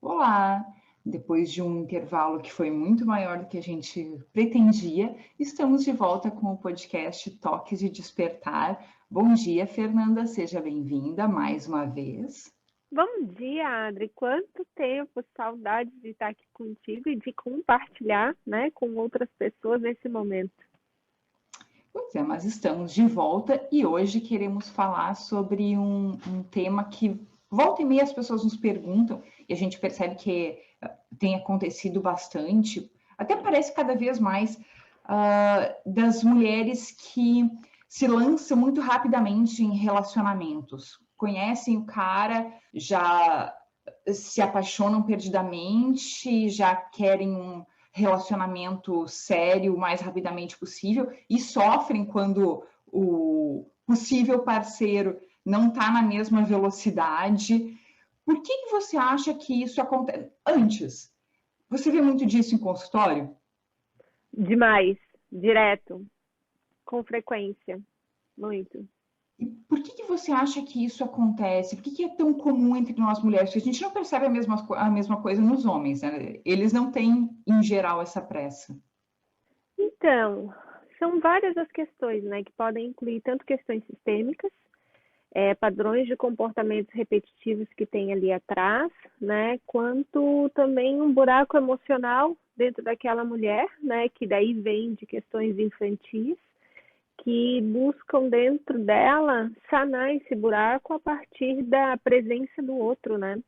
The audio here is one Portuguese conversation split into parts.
Olá! Depois de um intervalo que foi muito maior do que a gente pretendia, estamos de volta com o podcast Toques de Despertar. Bom dia, Fernanda, seja bem-vinda mais uma vez. Bom dia, Adri. Quanto tempo, saudades de estar aqui contigo e de compartilhar, né, com outras pessoas nesse momento. Pois é, mas estamos de volta e hoje queremos falar sobre um tema que volta e meia as pessoas nos perguntam e a gente percebe que tem acontecido bastante, até parece cada vez mais, das mulheres que se lançam muito rapidamente em relacionamentos. Conhecem o cara, já se apaixonam perdidamente, já querem um relacionamento sério o mais rapidamente possível e sofrem quando o possível parceiro não está na mesma velocidade. Por que você acha que isso acontece? Antes, você vê muito disso em consultório? Demais, direto, com frequência, muito. E por que você acha que isso acontece? Por que é tão comum entre nós mulheres? Porque a gente não percebe a mesma coisa nos homens, né? Eles não têm, em geral, essa pressa. Então, são várias as questões, né, que podem incluir tanto questões sistêmicas, padrões de comportamentos repetitivos que tem ali atrás, né, quanto também um buraco emocional dentro daquela mulher, né, que daí vem de questões infantis, que buscam dentro dela sanar esse buraco a partir da presença do outro, né?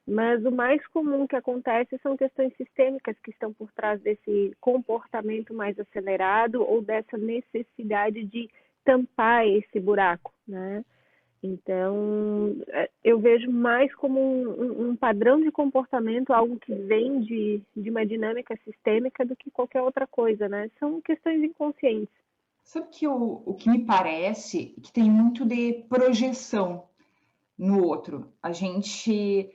Mas o mais comum que acontece são questões sistêmicas que estão por trás desse comportamento mais acelerado ou dessa necessidade de tampar esse buraco, né? Então, eu vejo mais como um padrão de comportamento, algo que vem de uma dinâmica sistêmica do que qualquer outra coisa, né? São questões inconscientes. Sabe que o que me parece que tem muito de projeção no outro. A gente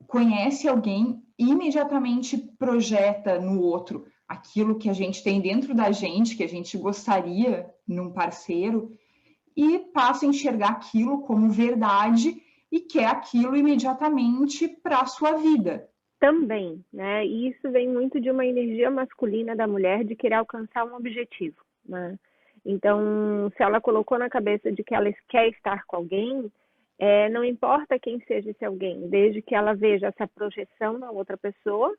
conhece alguém e imediatamente projeta no outro aquilo que a gente tem dentro da gente, que a gente gostaria num parceiro, e passa a enxergar aquilo como verdade e quer aquilo imediatamente para a sua vida. Também, né? E isso vem muito de uma energia masculina da mulher de querer alcançar um objetivo, né? Então, se ela colocou na cabeça de que ela quer estar com alguém, não importa quem seja esse alguém, desde que ela veja essa projeção na outra pessoa,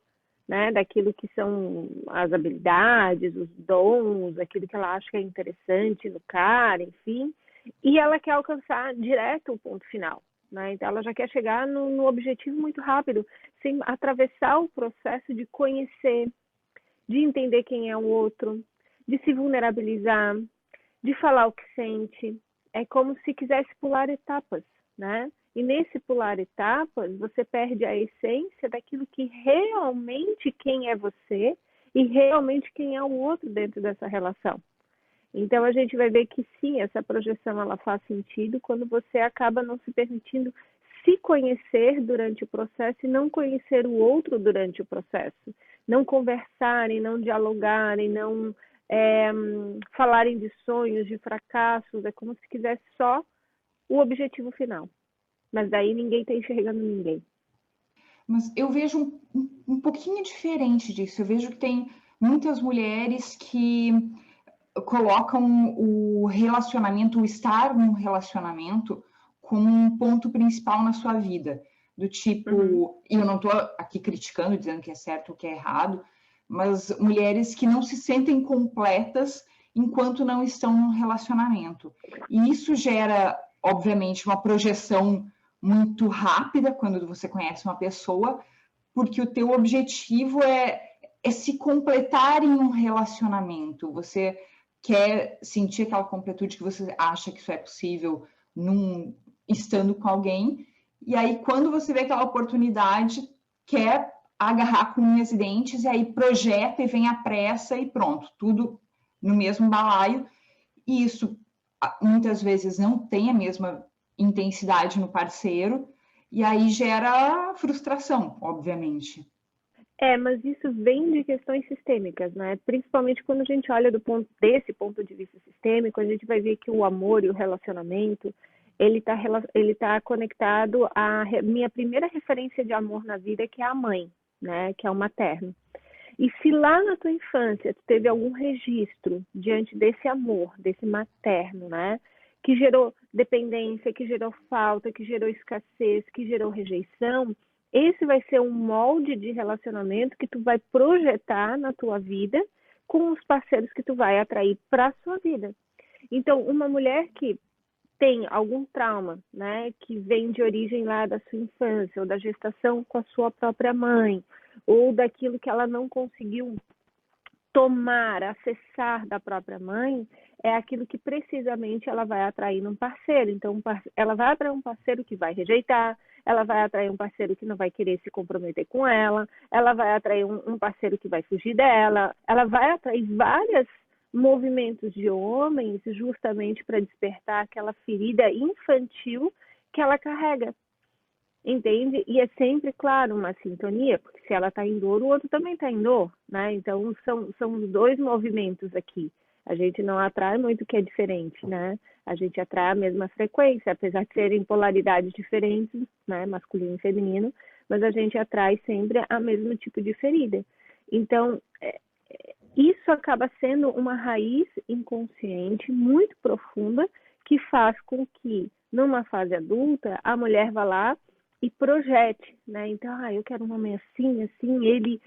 né? Daquilo que são as habilidades, os dons, aquilo que ela acha que é interessante no cara, enfim, e ela quer alcançar direto o ponto final, né? Então, ela já quer chegar no objetivo muito rápido, sem atravessar o processo de conhecer, de entender quem é o outro, de se vulnerabilizar, de falar o que sente. É como se quisesse pular etapas, né? E nesse pular etapas, você perde a essência daquilo que realmente quem é você e realmente quem é o outro dentro dessa relação. Então a gente vai ver que sim, essa projeção ela faz sentido quando você acaba não se permitindo se conhecer durante o processo e não conhecer o outro durante o processo. Não conversarem, não dialogarem, não falarem de sonhos, de fracassos, é como se quisesse só o objetivo final. Mas daí ninguém está enxergando ninguém. Mas eu vejo um pouquinho diferente disso. Eu vejo que tem muitas mulheres que colocam o relacionamento, o estar num relacionamento, como um ponto principal na sua vida. Do tipo, e eu não estou aqui criticando, dizendo que é certo ou que é errado, mas mulheres que não se sentem completas enquanto não estão num relacionamento. E isso gera, obviamente, uma projeção muito rápida quando você conhece uma pessoa, porque o teu objetivo é se completar em um relacionamento. Você quer sentir aquela completude que você acha que isso é possível estando com alguém, e aí quando você vê aquela oportunidade, quer agarrar com unhas e dentes, e aí projeta e vem a pressa e pronto, tudo no mesmo balaio, e isso muitas vezes não tem a mesma intensidade no parceiro, e aí gera frustração, obviamente. Mas isso vem de questões sistêmicas, né? Principalmente quando a gente olha desse ponto de vista sistêmico, a gente vai ver que o amor e o relacionamento, ele tá conectado à minha primeira referência de amor na vida, que é a mãe, né? Que é o materno. E se lá na tua infância tu teve algum registro diante desse amor, desse materno, né? Que gerou dependência, que gerou falta, que gerou escassez, que gerou rejeição, esse vai ser um molde de relacionamento que tu vai projetar na tua vida com os parceiros que tu vai atrair para a sua vida. Então, uma mulher que tem algum trauma, né, que vem de origem lá da sua infância, ou da gestação com a sua própria mãe, ou daquilo que ela não conseguiu tomar, acessar da própria mãe, é aquilo que precisamente ela vai atrair num parceiro. Então, ela vai atrair um parceiro que vai rejeitar, ela vai atrair um parceiro que não vai querer se comprometer com ela vai atrair um parceiro que vai fugir dela, ela vai atrair vários movimentos de homens justamente para despertar aquela ferida infantil que ela carrega. Entende? E é sempre, claro, uma sintonia, porque se ela está em dor, o outro também está em dor, né? Então, são os dois movimentos aqui. A gente não atrai muito o que é diferente, né? A gente atrai a mesma frequência, apesar de serem polaridades diferentes, né? Masculino e feminino, mas a gente atrai sempre a mesmo tipo de ferida. Então, isso acaba sendo uma raiz inconsciente muito profunda que faz com que, numa fase adulta, a mulher vá lá e projete, né? Então, eu quero um homem assim, assim, ele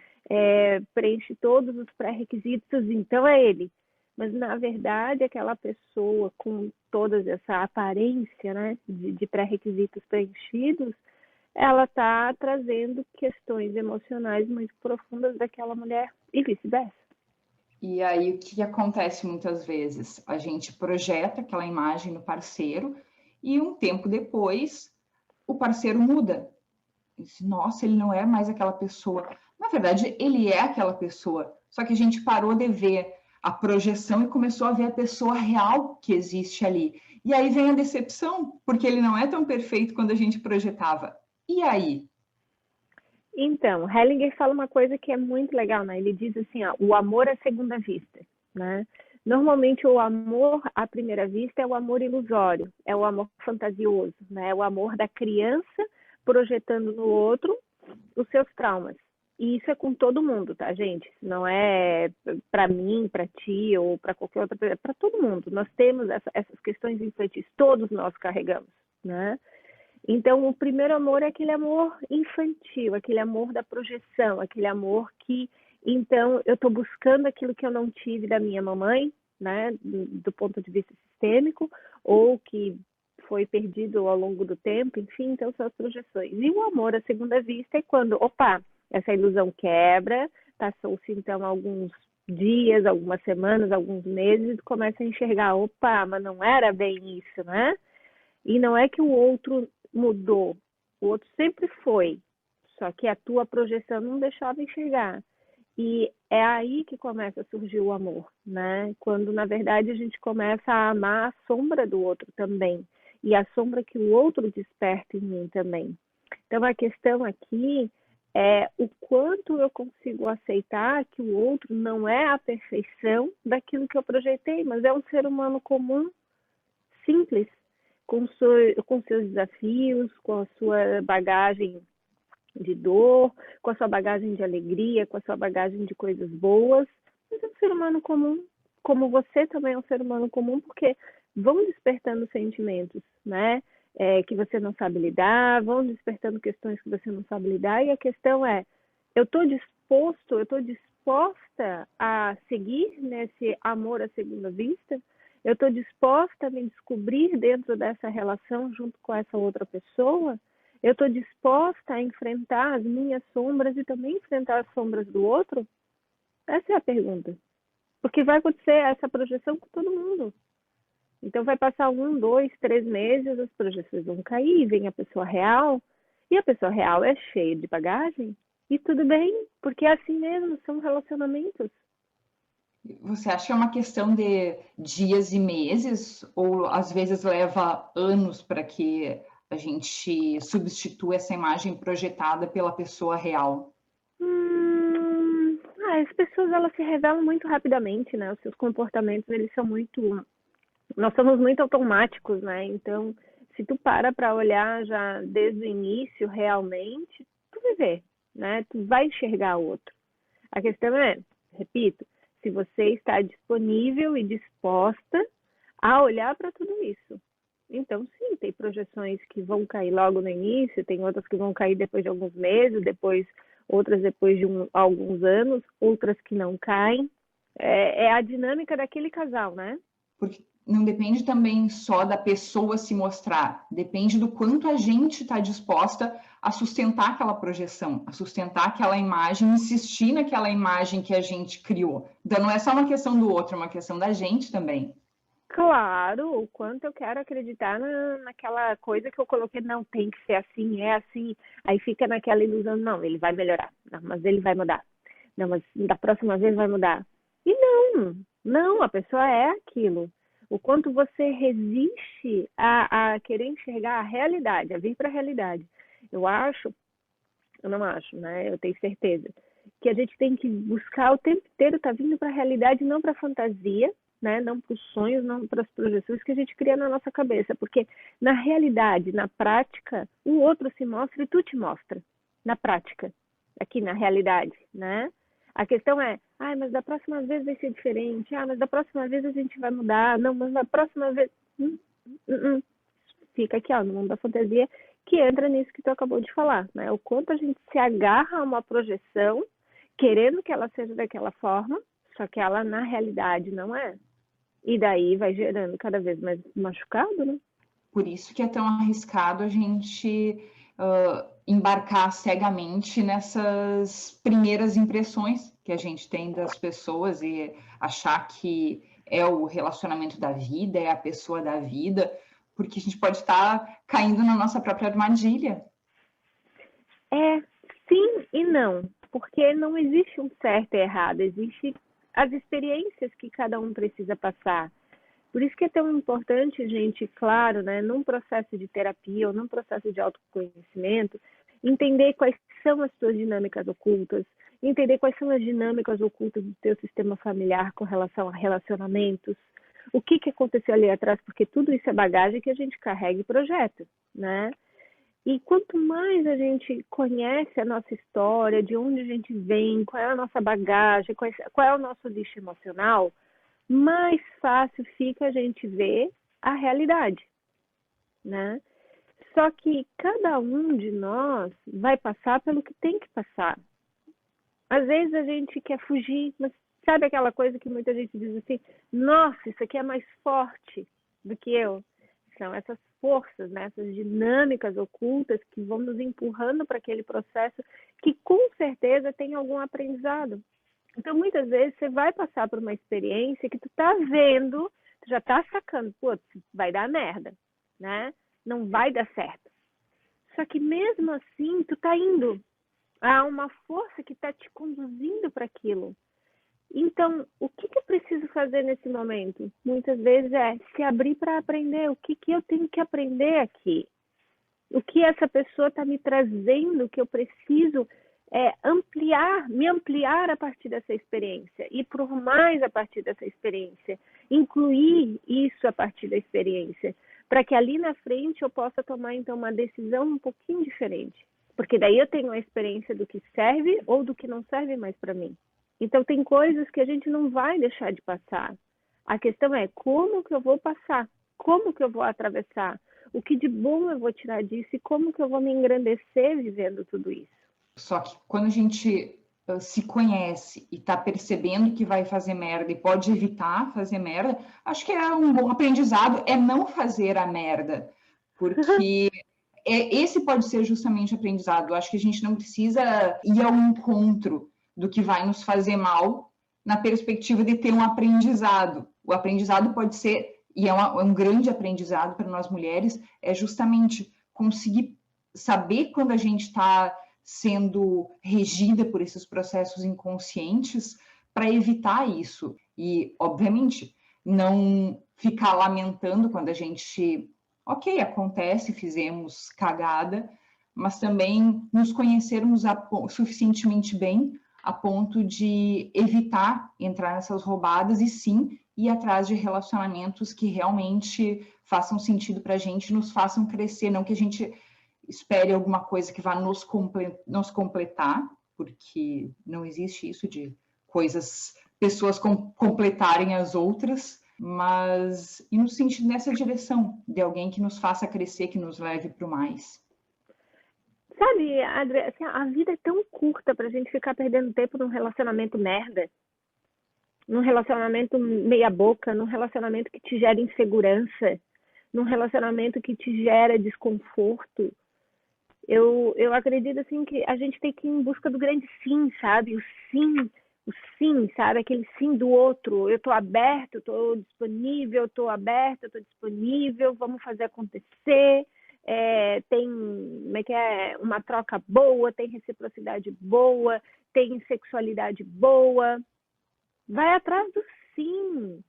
preenche todos os pré-requisitos, então é ele. Mas, na verdade, aquela pessoa com toda essa aparência, né, de pré-requisitos preenchidos, ela está trazendo questões emocionais muito profundas daquela mulher e vice-versa. E aí, o que acontece muitas vezes? A gente projeta aquela imagem no parceiro e um tempo depois o parceiro muda. Nossa, ele não é mais aquela pessoa. Na verdade, ele é aquela pessoa. Só que a gente parou de ver a projeção e começou a ver a pessoa real que existe ali. E aí vem a decepção, porque ele não é tão perfeito quando a gente projetava. E aí? Então, Hellinger fala uma coisa que é muito legal, né? Ele diz assim, o amor à segunda vista, né? Normalmente o amor à primeira vista é o amor ilusório, é o amor fantasioso, né? É o amor da criança projetando no outro os seus traumas. E isso é com todo mundo, tá, gente? Não é para mim, para ti ou para qualquer outra pessoa, é para todo mundo. Nós temos essas questões infantis, todos nós carregamos, né? Então, o primeiro amor é aquele amor infantil, aquele amor da projeção, aquele amor que, então, eu estou buscando aquilo que eu não tive da minha mamãe, né, do ponto de vista sistêmico, ou que foi perdido ao longo do tempo, enfim, então são as projeções. E o amor à segunda vista é quando, essa ilusão quebra, passou-se então alguns dias, algumas semanas, alguns meses, e começa a enxergar, mas não era bem isso, né? E não é que o outro mudou, o outro sempre foi, só que a tua projeção não deixava enxergar. E é aí que começa a surgir o amor, né? Quando, na verdade, a gente começa a amar a sombra do outro também, e a sombra que o outro desperta em mim também. Então, a questão aqui é o quanto eu consigo aceitar que o outro não é a perfeição daquilo que eu projetei, mas é um ser humano comum, simples, com seus desafios, com a sua bagagem de dor, com a sua bagagem de alegria, com a sua bagagem de coisas boas. Mas é um ser humano comum, como você também é um ser humano comum, porque vão despertando sentimentos, né? Que você não sabe lidar, vão despertando questões que você não sabe lidar, e a questão é, eu estou disposta a seguir nesse amor à segunda vista? Eu estou disposta a me descobrir dentro dessa relação junto com essa outra pessoa? Eu estou disposta a enfrentar as minhas sombras e também enfrentar as sombras do outro? Essa é a pergunta. Porque vai acontecer essa projeção com todo mundo. Então vai passar 1, 2, 3 meses, as projeções vão cair, vem a pessoa real, e a pessoa real é cheia de bagagem, e tudo bem, porque é assim mesmo, são relacionamentos. Você acha que é uma questão de dias e meses, ou às vezes leva anos para que a gente substitua essa imagem projetada pela pessoa real? As pessoas, elas se revelam muito rapidamente, né? Os seus comportamentos, eles são muito... Nós somos muito automáticos, né? Então, se tu para olhar já desde o início, realmente, tu vai ver, né? Tu vai enxergar o outro. A questão é, repito, se você está disponível e disposta a olhar para tudo isso. Então, sim, tem projeções que vão cair logo no início, tem outras que vão cair depois de alguns meses, outras depois de alguns anos, outras que não caem. É a dinâmica daquele casal, né? Porque não depende também só da pessoa se mostrar, depende do quanto a gente está disposta a sustentar aquela projeção, a sustentar aquela imagem, insistir naquela imagem que a gente criou. Então, não é só uma questão do outro, é uma questão da gente também. Claro, o quanto eu quero acreditar naquela coisa que eu coloquei, não, tem que ser assim, é assim. Aí fica naquela ilusão, não, ele vai melhorar, não, mas ele vai mudar. Não, mas da próxima vez vai mudar. E não, a pessoa é aquilo. O quanto você resiste a querer enxergar a realidade, a vir para a realidade. Eu não acho, né? Eu tenho certeza que a gente tem que buscar o tempo inteiro estar vindo para a realidade, não para a fantasia, né? Não para os sonhos, não para as projeções que a gente cria na nossa cabeça, porque na realidade, na prática, o outro se mostra e tu te mostra, na prática, aqui na realidade, né? A questão é, mas da próxima vez vai ser diferente, mas da próxima vez a gente vai mudar, não, mas da próxima vez... Fica aqui, no mundo da fantasia, que entra nisso que tu acabou de falar, né? O quanto a gente se agarra a uma projeção, querendo que ela seja daquela forma, só que ela na realidade não é. E daí vai gerando cada vez mais machucado, né? Por isso que é tão arriscado a gente embarcar cegamente nessas primeiras impressões que a gente tem das pessoas e achar que é o relacionamento da vida, é a pessoa da vida, porque a gente pode estar caindo na nossa própria armadilha. Sim e não, porque não existe um certo e errado, existe as experiências que cada um precisa passar. Por isso que é tão importante, gente, claro, né, num processo de terapia ou num processo de autoconhecimento, entender quais são as suas dinâmicas ocultas, entender quais são as dinâmicas ocultas do teu sistema familiar com relação a relacionamentos, o que aconteceu ali atrás, porque tudo isso é bagagem que a gente carrega e projeta, né? E quanto mais a gente conhece a nossa história, de onde a gente vem, qual é a nossa bagagem, qual é o nosso lixo emocional, mais fácil fica a gente ver a realidade, né? Só que cada um de nós vai passar pelo que tem que passar. Às vezes a gente quer fugir, mas sabe aquela coisa que muita gente diz assim, nossa, isso aqui é mais forte do que eu. São essas forças, né? Essas dinâmicas ocultas que vão nos empurrando para aquele processo que com certeza tem algum aprendizado. Então, muitas vezes, você vai passar por uma experiência que tu tá vendo, tu já tá sacando, putz, vai dar merda, né? Não vai dar certo. Só que mesmo assim, tu tá indo. Há uma força que tá te conduzindo para aquilo. Então, o que eu preciso fazer nesse momento? Muitas vezes é se abrir para aprender. O que eu tenho que aprender aqui? O que essa pessoa está me trazendo que eu preciso me ampliar a partir dessa experiência, ir por mais a partir dessa experiência, incluir isso a partir da experiência, para que ali na frente eu possa tomar então uma decisão um pouquinho diferente, porque daí eu tenho a experiência do que serve ou do que não serve mais para mim. Então tem coisas que a gente não vai deixar de passar. A questão é como que eu vou passar, como que eu vou atravessar, o que de bom eu vou tirar disso e como que eu vou me engrandecer vivendo tudo isso. Só que quando a gente se conhece e está percebendo que vai fazer merda e pode evitar fazer merda, acho que é um bom aprendizado é não fazer a merda, porque esse pode ser justamente o aprendizado. Eu acho que a gente não precisa ir ao encontro do que vai nos fazer mal na perspectiva de ter um aprendizado. O aprendizado pode ser, e é um grande aprendizado para nós mulheres, é justamente conseguir saber quando a gente está sendo regida por esses processos inconscientes para evitar isso. E, obviamente, não ficar lamentando quando a gente, ok, acontece, fizemos cagada, mas também nos conhecermos suficientemente bem a ponto de evitar entrar nessas roubadas e sim ir atrás de relacionamentos que realmente façam sentido para a gente, nos façam crescer, não que a gente espere alguma coisa que vá nos completar, porque não existe isso de pessoas completarem as outras, mas ir no sentido nessa direção, de alguém que nos faça crescer, que nos leve para o mais. Sabe, Adri, assim, a vida é tão curta pra gente ficar perdendo tempo num relacionamento merda, num relacionamento meia boca, num relacionamento que te gera insegurança, num relacionamento que te gera desconforto. Eu acredito assim que a gente tem que ir em busca do grande sim, sabe? O sim, sabe? Aquele sim do outro. Eu tô aberto, eu tô disponível, eu tô aberto, eu tô disponível, vamos fazer acontecer. Tem como é que é, uma troca boa, tem reciprocidade boa, tem sexualidade boa. Vai atrás do sim.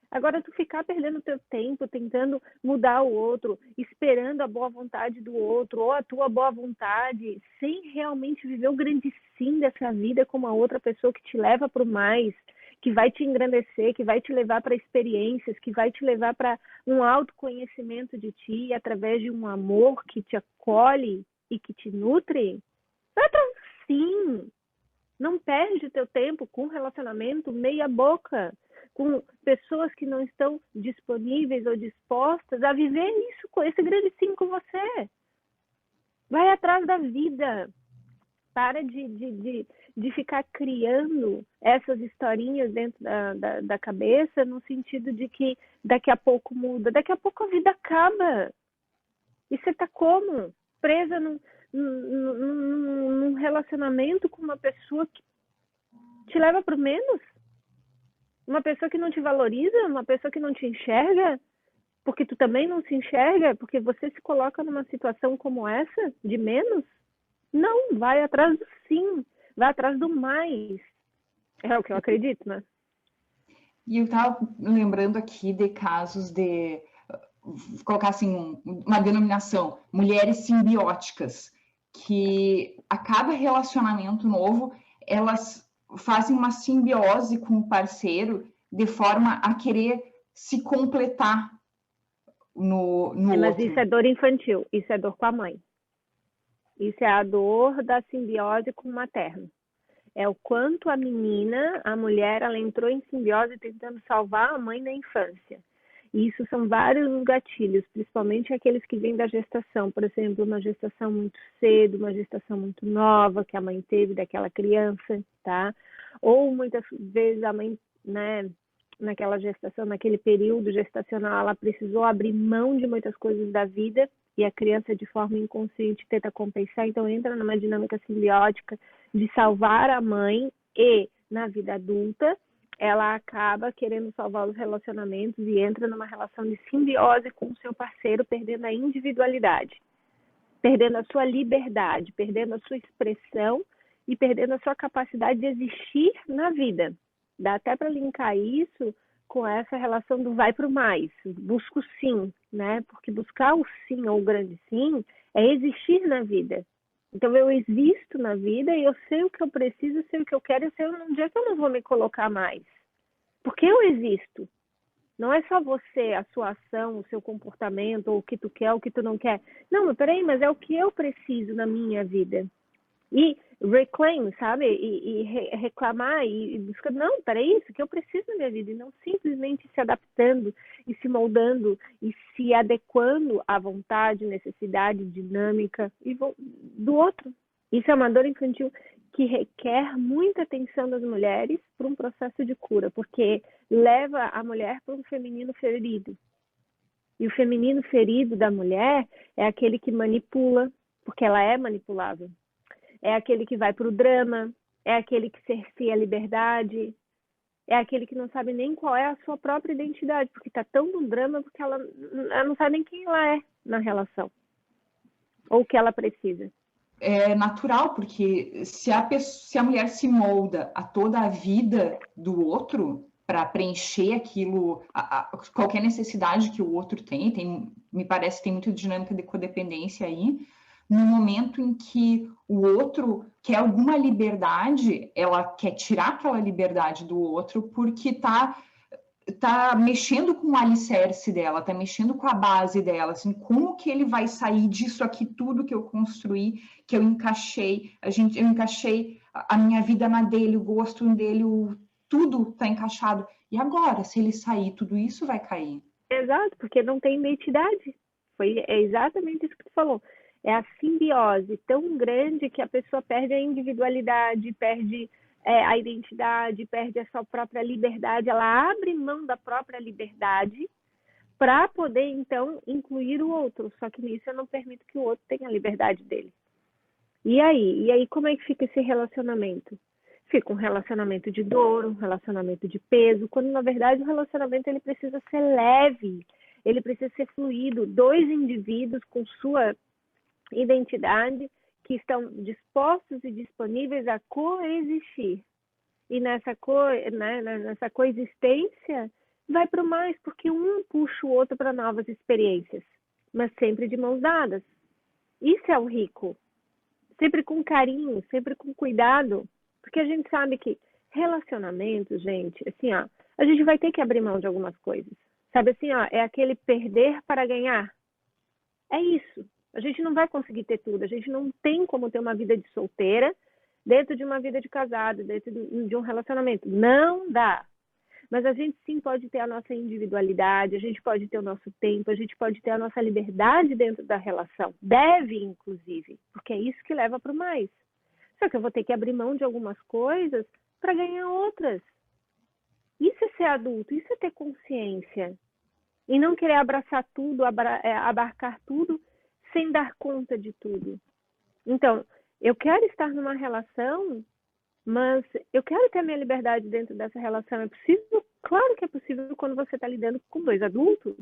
Agora, tu ficar perdendo teu tempo tentando mudar o outro, esperando a boa vontade do outro, ou a tua boa vontade, sem realmente viver o grande sim dessa vida com uma outra pessoa que te leva para o mais, que vai te engrandecer, que vai te levar para experiências, que vai te levar para um autoconhecimento de ti, através de um amor que te acolhe e que te nutre, vai atrás do sim. Não perde teu tempo com relacionamento meia boca, com pessoas que não estão disponíveis ou dispostas a viver isso, com esse grande sim com você. Vai atrás da vida. Para de ficar criando essas historinhas dentro da cabeça, no sentido de que daqui a pouco muda, daqui a pouco a vida acaba. E você está como? Presa num relacionamento com uma pessoa que te leva para o menos? Uma pessoa que não te valoriza, uma pessoa que não te enxerga, porque tu também não se enxerga, porque você se coloca numa situação como essa, de menos? Não, vai atrás do sim, vai atrás do mais. É o que eu acredito, né? E eu estava lembrando aqui de casos de, vou colocar assim, uma denominação, mulheres simbióticas, que a cada relacionamento novo, elas fazem uma simbiose com o parceiro de forma a querer se completar no Mas outro. isso é dor infantil, isso é dor com a mãe. Isso é a dor da simbiose com o materno. É o quanto a menina, a mulher, ela entrou em simbiose tentando salvar a mãe na infância. E isso são vários os gatilhos, principalmente aqueles que vêm da gestação. Por exemplo, uma gestação muito cedo, uma gestação muito nova que a mãe teve daquela criança, tá? Ou muitas vezes a mãe, né, naquela gestação, naquele período gestacional, ela precisou abrir mão de muitas coisas da vida e a criança, de forma inconsciente, tenta compensar. Então, entra numa dinâmica simbiótica de salvar a mãe e, na vida adulta, ela acaba querendo salvar os relacionamentos e entra numa relação de simbiose com o seu parceiro, perdendo a individualidade, perdendo a sua liberdade, perdendo a sua expressão e perdendo a sua capacidade de existir na vida. Dá até para linkar isso com essa relação do vai para o mais, busca o sim, né? Porque buscar o sim ou o grande sim é existir na vida. Então, eu existo na vida e eu sei o que eu preciso, sei o que eu quero, eu sei onde é que eu não vou me colocar mais. Porque eu existo. Não é só você, a sua ação, o seu comportamento, ou o que tu quer, ou o que tu não quer. Não, mas peraí, mas é o que eu preciso na minha vida. E reclaim, sabe? E reclamar e buscar. Não, peraí, isso que eu preciso na minha vida. E não simplesmente se adaptando e se moldando e se adequando à vontade, necessidade, dinâmica do outro. Isso é uma dor infantil que requer muita atenção das mulheres para um processo de cura, porque leva a mulher para um feminino ferido. E o feminino ferido da mulher é aquele que manipula, porque ela é manipulável. É aquele que vai para o drama, é aquele que cerceia a liberdade, é aquele que não sabe nem qual é a sua própria identidade, porque está tão no drama porque ela não sabe nem quem ela é na relação, ou o que ela precisa. É natural, porque se a mulher se molda a toda a vida do outro para preencher aquilo, qualquer necessidade que o outro tem, me parece que tem muita dinâmica de codependência aí, no momento em que o outro quer alguma liberdade, ela quer tirar aquela liberdade do outro porque está tá mexendo com o alicerce dela, tá mexendo com a base dela, assim, como que ele vai sair disso aqui, tudo que eu construí, que eu encaixei, eu encaixei a minha vida na dele, o gosto dele, tudo tá encaixado. E agora, se ele sair, tudo isso vai cair. Exato, porque não tem identidade. É exatamente isso que tu falou. É a simbiose tão grande que a pessoa perde a individualidade, perde a identidade, perde a sua própria liberdade. Ela abre mão da própria liberdade para poder, então, incluir o outro. Só que nisso eu não permito que o outro tenha a liberdade dele. E aí? E aí como é que fica esse relacionamento? Fica um relacionamento de dor, um relacionamento de peso, quando na verdade o relacionamento ele precisa ser leve, ele precisa ser fluido. Dois indivíduos com sua identidade que estão dispostos e disponíveis a coexistir. E nessa coexistência vai para o mais, porque um puxa o outro para novas experiências, mas sempre de mãos dadas. Isso é o rico. Sempre com carinho, sempre com cuidado, porque a gente sabe que relacionamento, gente, assim, ó, a gente vai ter que abrir mão de algumas coisas. Sabe assim, ó, é aquele perder para ganhar. É isso. A gente não vai conseguir ter tudo. A gente não tem como ter uma vida de solteira dentro de uma vida de casado, dentro de um relacionamento. Não dá. Mas a gente sim pode ter a nossa individualidade, a gente pode ter o nosso tempo, a gente pode ter a nossa liberdade dentro da relação. Deve, inclusive, porque é isso que leva para o mais. Só que eu vou ter que abrir mão de algumas coisas para ganhar outras. Isso é ser adulto, isso é ter consciência. E não querer abraçar tudo, abarcar tudo, sem dar conta de tudo. Então, eu quero estar numa relação, mas eu quero ter a minha liberdade dentro dessa relação. É possível? Claro que é possível quando você está lidando com dois adultos.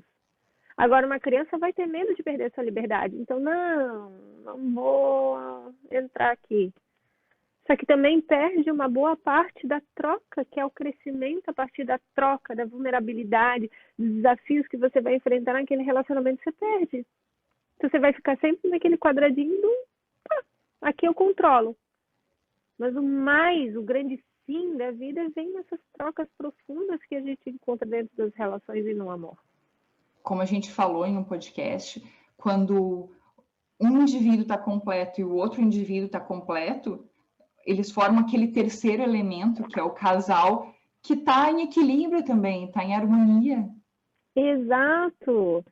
Agora, uma criança vai ter medo de perder sua liberdade. Então, não vou entrar aqui. Só que também perde uma boa parte da troca, que é o crescimento a partir da troca, da vulnerabilidade, dos desafios que você vai enfrentar naquele relacionamento, você perde. Então, você vai ficar sempre naquele quadradinho do aqui eu controlo. Mas o grande sim da vida vem nessas trocas profundas que a gente encontra dentro das relações e no amor. Como a gente falou em um podcast, quando um indivíduo está completo e o outro indivíduo está completo, eles formam aquele terceiro elemento, que é o casal, que está em equilíbrio também, está em harmonia. Exato!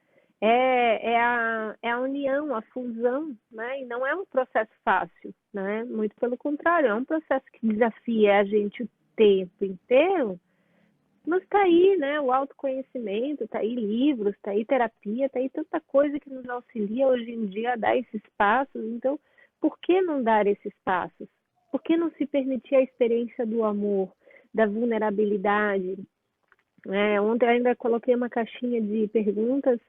É a união, a fusão, né? E não é um processo fácil, né? Muito pelo contrário, é um processo que desafia a gente o tempo inteiro, mas tá aí, né? O autoconhecimento, tá aí livros, tá aí terapia, tá aí tanta coisa que nos auxilia hoje em dia a dar esses passos. Então, por que não dar esses passos? Por que não se permitir a experiência do amor, da vulnerabilidade? Ontem eu ainda coloquei uma caixinha de perguntas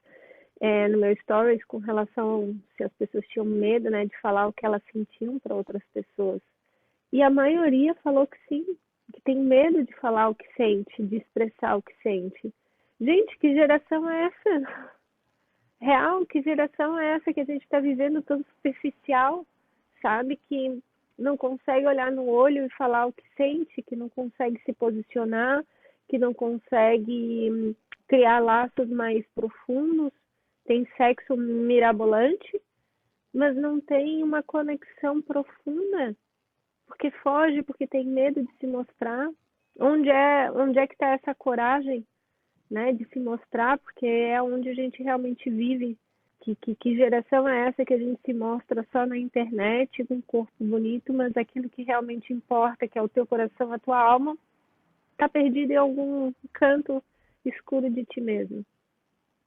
no meu stories com relação se as pessoas tinham medo, né, de falar o que elas sentiam para outras pessoas. E a maioria falou que sim, que tem medo de falar o que sente, de expressar o que sente. Gente, que geração é essa? Real, que geração é essa que a gente está vivendo tão superficial, sabe? Que não consegue olhar no olho e falar o que sente, que não consegue se posicionar, que não consegue criar laços mais profundos, tem sexo mirabolante, mas não tem uma conexão profunda, porque foge, porque tem medo de se mostrar. Onde é que está essa coragem, né, de se mostrar? Porque é onde a gente realmente vive. Que geração é essa que a gente se mostra só na internet, com um corpo bonito, mas aquilo que realmente importa, que é o teu coração, a tua alma, está perdido em algum canto escuro de ti mesmo,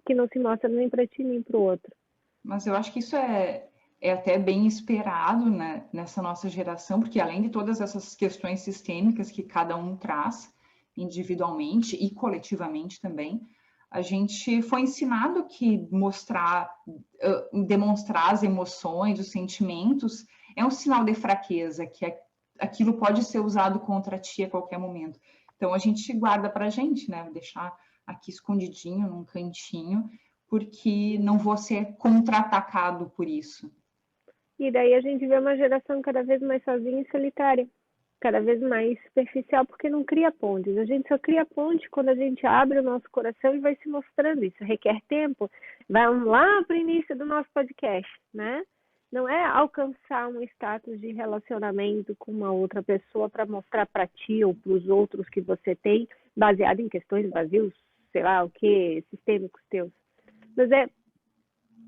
que não se mostra nem para ti nem para o outro. Mas eu acho que isso é até bem esperado, né, nessa nossa geração, porque além de todas essas questões sistêmicas que cada um traz individualmente e coletivamente também, a gente foi ensinado que demonstrar as emoções, os sentimentos, é um sinal de fraqueza, que aquilo pode ser usado contra ti a qualquer momento. Então a gente guarda para a gente, né, deixar aqui escondidinho num cantinho, porque não vou ser contra-atacado por isso. E daí a gente vê uma geração cada vez mais sozinha e solitária, cada vez mais superficial, porque não cria pontes. A gente só cria ponte quando a gente abre o nosso coração e vai se mostrando. Isso requer tempo. Vamos lá para o início do nosso podcast, né? Não é alcançar um status de relacionamento com uma outra pessoa para mostrar para ti ou para os outros que você tem, baseado em questões vazios, sei lá o que, sistêmicos teus. Mas é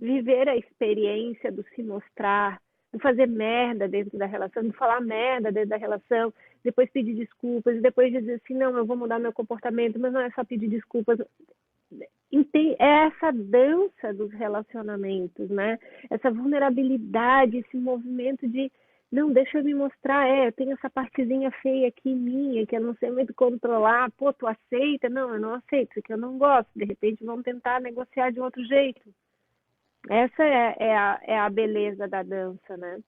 viver a experiência do se mostrar, de fazer merda dentro da relação, de falar merda dentro da relação, depois pedir desculpas, e depois dizer assim, não, eu vou mudar meu comportamento, mas não é só pedir desculpas. É essa dança dos relacionamentos, né? Essa vulnerabilidade, esse movimento de, não, deixa eu me mostrar, eu tenho essa partezinha feia aqui minha, que eu não sei muito controlar, pô, tu aceita? Não, eu não aceito, isso aqui eu não gosto, de repente vamos tentar negociar de outro jeito. Essa é a beleza da dança, né?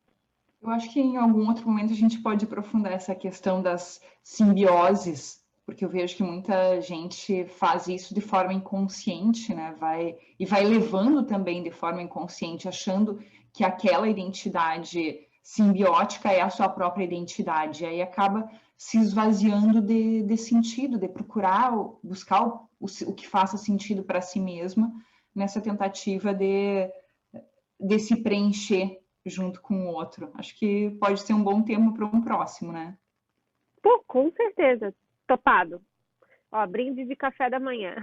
Eu acho que em algum outro momento a gente pode aprofundar essa questão das simbioses, porque eu vejo que muita gente faz isso de forma inconsciente, né? Vai levando também de forma inconsciente, achando que aquela identidade simbiótica é a sua própria identidade, e aí acaba se esvaziando de sentido, de procurar, buscar o que faça sentido para si mesma, nessa tentativa de se preencher junto com o outro. Acho que pode ser um bom tema para um próximo, né? Pô, com certeza. Topado. Ó, brinde de café da manhã.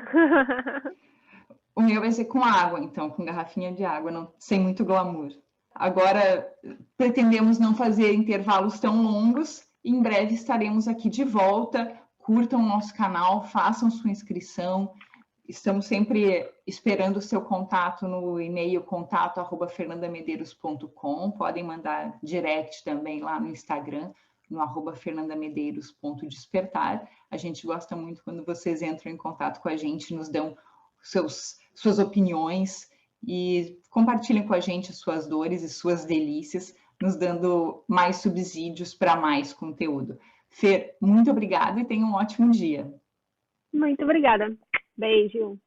O meu vai ser com água, então, com garrafinha de água, não, sem muito glamour. Agora, pretendemos não fazer intervalos tão longos. Em breve estaremos aqui de volta. Curtam o nosso canal, façam sua inscrição. Estamos sempre esperando o seu contato no e-mail contato@fernandamedeiros.com. Podem mandar direct também lá no Instagram, no @fernandamedeiros.despertar. A gente gosta muito quando vocês entram em contato com a gente, nos dão suas opiniões e compartilhem com a gente suas dores e suas delícias, nos dando mais subsídios para mais conteúdo. Fer, muito obrigada e tenha um ótimo dia. Muito obrigada. Beijo.